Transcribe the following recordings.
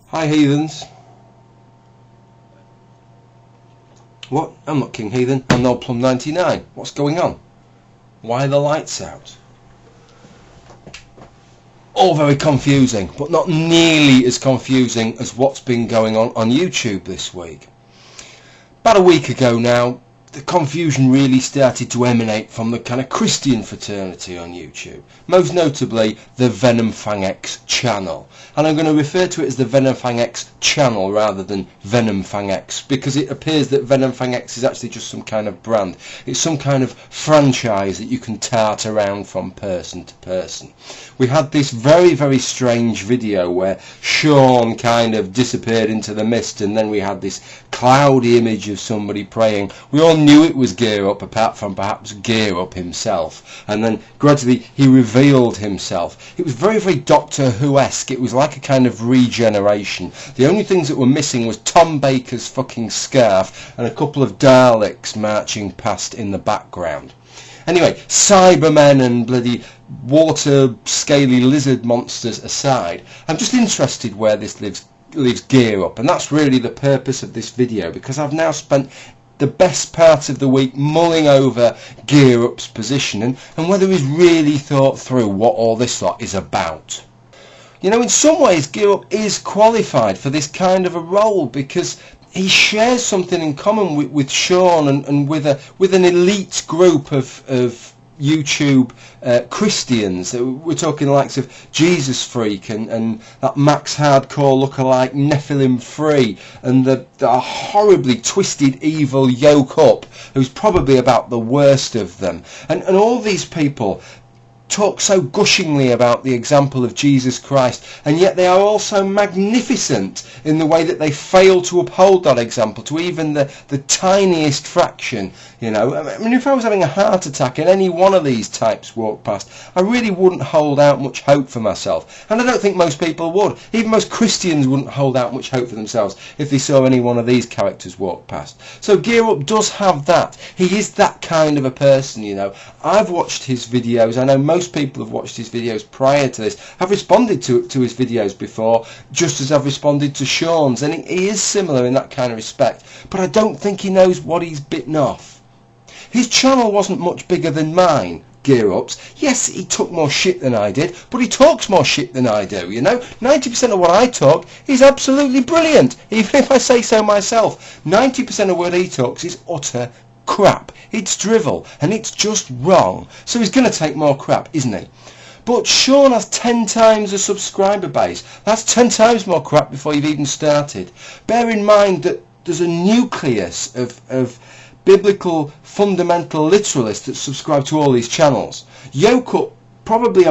Hi heathens. What? I'm not King Heathen. I'm no Plum 99. What's going on? Why are the lights out? All very confusing, but not nearly as confusing as what's been going on YouTube this week. About a week ago now, the confusion really started to emanate from the kind of Christian fraternity on YouTube, most notably the VenomfangX channel. And I'm going to refer to it as the VenomfangX channel rather than VenomfangX, because it appears that VenomfangX is actually just some kind of brand. It's some kind of franchise that you can tart around from person to person. We had this very, very strange video where Shawn kind of disappeared into the mist, and then we had this cloudy image of somebody praying. We all knew it was Geerup, apart from perhaps Geerup himself, and then gradually he revealed himself. It was very, very Doctor Who-esque. It was like a kind of regeneration. The only things that were missing was Tom Baker's fucking scarf and a couple of Daleks marching past in the background. Anyway, Cybermen and bloody water scaly lizard monsters aside, I'm just interested where this leaves Geerup, and that's really the purpose of this video, because I've now spent the best part of the week mulling over Geerup's position and whether he's really thought through what all this lot is about. You know, in some ways Geerup is qualified for this kind of a role, because he shares something in common with Shawn and with an elite group of YouTube Christians. We're talking the likes of Jesus Freak and that Max Hardcore lookalike Nephilim Free, and the horribly twisted evil Yoke Up, who's probably about the worst of them. And all these people talk so gushingly about the example of Jesus Christ, and yet they are also magnificent in the way that they fail to uphold that example to even the tiniest fraction. You know, I mean, if I was having a heart attack and any one of these types walked past, I really wouldn't hold out much hope for myself, and I don't think most people would. Even most Christians wouldn't hold out much hope for themselves if they saw any one of these characters walk past. So Geerup does have that. He is that kind of a person, you know. I've watched his videos. I know most people have watched his videos prior to this. I've responded to his videos before, just as I've responded to Shawn's, and he is similar in that kind of respect, but I don't think he knows what he's bitten off. His channel wasn't much bigger than mine, Geerup's. Yes, he took more shit than I did, but he talks more shit than I do, you know. 90% of what I talk is absolutely brilliant, even if I say so myself. 90% of what he talks is utter crap. It's drivel, and it's just wrong. So he's going to take more crap, isn't he? But Shawn has 10 times a subscriber base. That's 10 times more crap before you've even started. Bear in mind that there's a nucleus of biblical fundamental literalists that subscribe to all these channels. Yoke Up probably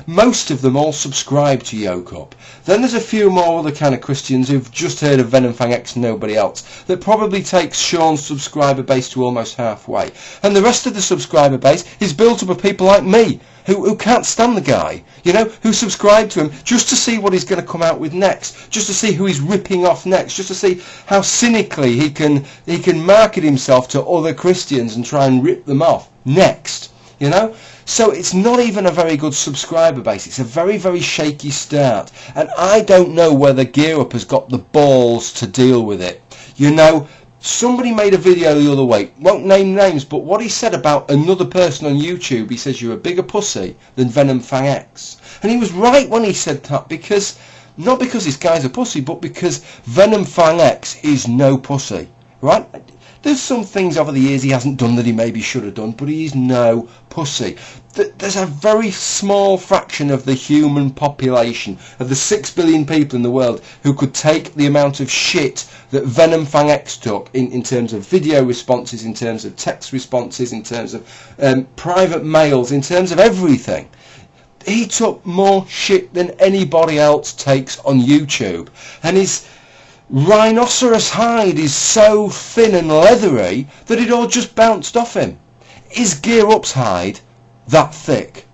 most of them all subscribe to Yoke Up. Then there's a few more other kind of Christians who've just heard of VenomfangX and nobody else. That probably takes Shawn's subscriber base to almost halfway. And the rest of the subscriber base is built up of people like me, who can't stand the guy, you know, who subscribe to him just to see what he's going to come out with next, just to see who he's ripping off next, just to see how cynically he can market himself to other Christians and try and rip them off next, you know. So it's not even a very good subscriber base. It's a very, very shaky start, and I don't know whether Geerup has got the balls to deal with it. You know, somebody made a video the other week, won't name names, but what he said about another person on YouTube, he says, you're a bigger pussy than VenomfangX. And he was right when he said that, because, not because this guy's a pussy, but because VenomfangX is no pussy, right? There's some things over the years he hasn't done that he maybe should have done, but he's no pussy. There's a very small fraction of the human population, of the 6 billion people in the world, who could take the amount of shit that VenomfangX took in terms of video responses, in terms of text responses, in terms of private mails, in terms of everything. He took more shit than anybody else takes on YouTube, and his rhinoceros hide is so thin and leathery that it all just bounced off him. Is Geerup's hide that thick?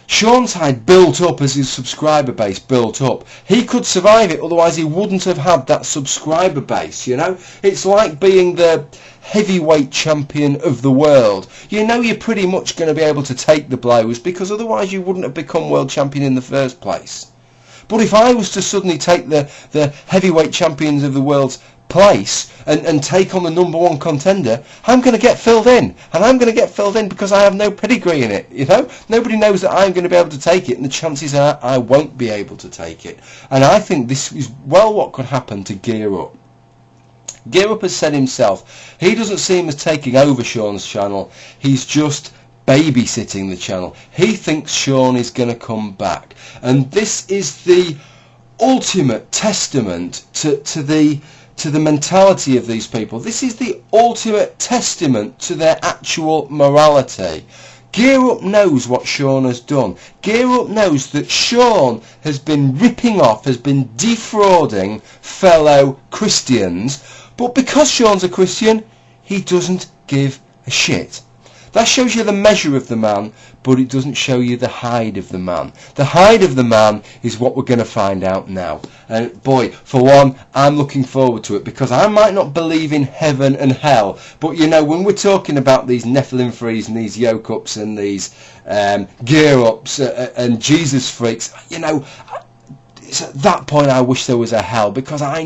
Shawn's hide built up as his subscriber base built up. He could survive it, otherwise he wouldn't have had that subscriber base, you know. It's like being the heavyweight champion of the world, you know you're pretty much going to be able to take the blows, because otherwise you wouldn't have become world champion in the first place. But if I was to suddenly take the heavyweight champions of the world's place and take on the #1 contender, I'm going to get filled in, and I'm going to get filled in because I have no pedigree in it. You know, nobody knows that I'm going to be able to take it, and the chances are I won't be able to take it. And I think this is well what could happen to Geerup. Geerup has said himself he doesn't see him as taking over Shawn's channel, he's just babysitting the channel. He thinks Shawn is going to come back, and this is the ultimate testament to the mentality of these people. This is the ultimate testament to their actual morality. Geerup knows what Shawn has done. Geerup knows that Shawn has been ripping off, has been defrauding fellow Christians, but because Shawn's a Christian, he doesn't give a shit. That shows you the measure of the man, but it doesn't show you the hide of the man. The hide of the man is what we're going to find out now. And boy, for one, I'm looking forward to it, because I might not believe in heaven and hell, but you know, when we're talking about these Nephilim freaks and these Yoke-ups and these Gear-ups and Jesus freaks, you know, it's at that point I wish there was a hell, because I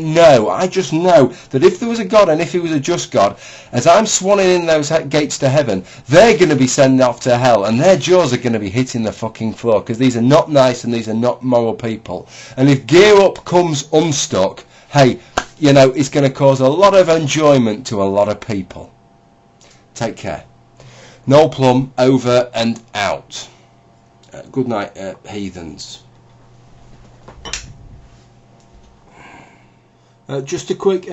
just know that if there was a God, and if he was a just God, as I'm swanning in those gates to heaven, they're going to be sent off to hell, and their jaws are going to be hitting the fucking floor, because these are not nice and these are not moral people. And if Geerup comes unstuck, hey, you know, it's going to cause a lot of enjoyment to a lot of people. Take care. Noel Plum over and out. Good night, heathens. Just a quick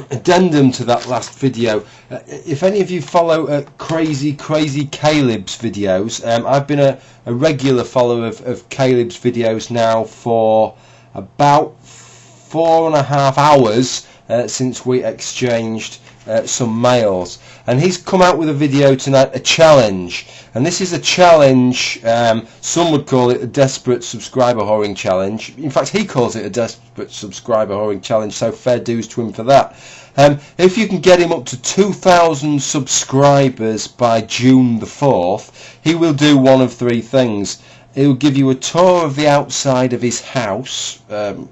addendum to that last video. If any of you follow Crazycrazycaleb's videos, I've been a regular follower of Caleb's videos now for about 4.5 hours since we exchanged some mails, and he's come out with a video tonight, a challenge, and this is a challenge, some would call it a desperate subscriber whoring challenge. In fact, he calls it a desperate subscriber whoring challenge, so fair dues to him for that. If you can get him up to 2,000 subscribers by June the 4th, he will do one of three things. He'll give you a tour of the outside of his house,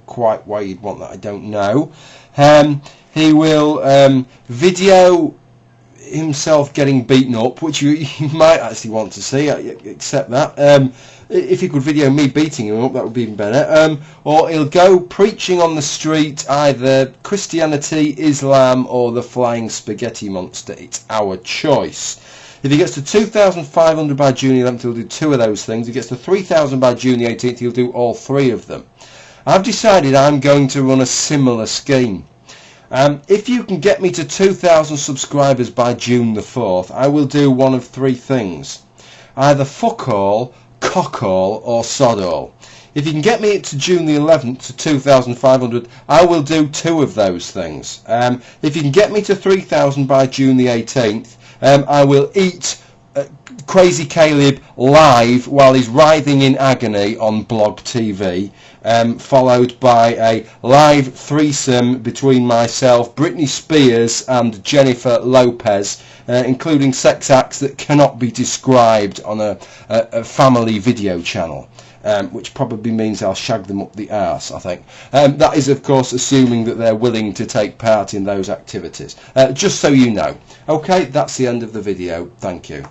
quite why you'd want that I don't know. He will video himself getting beaten up, which you might actually want to see, I accept that. If he could video me beating him up, that would be even better. Or he'll go preaching on the street, either Christianity, Islam, or the Flying Spaghetti Monster. It's our choice. If he gets to 2,500 by June the 11th, he'll do two of those things. If he gets to 3,000 by June the 18th, he'll do all three of them. I've decided I'm going to run a similar scheme. If you can get me to 2,000 subscribers by June the 4th, I will do one of three things. Either fuck all, cock all, or sod all. If you can get me to June the 11th to 2,500, I will do two of those things. If you can get me to 3,000 by June the 18th, I will eat Crazycaleb live while he's writhing in agony on Blog TV, followed by a live threesome between myself, Britney Spears and Jennifer Lopez, including sex acts that cannot be described on a family video channel. Which probably means I'll shag them up the arse, I think. That is, of course, assuming that they're willing to take part in those activities. Just so you know. Okay, that's the end of the video. Thank you.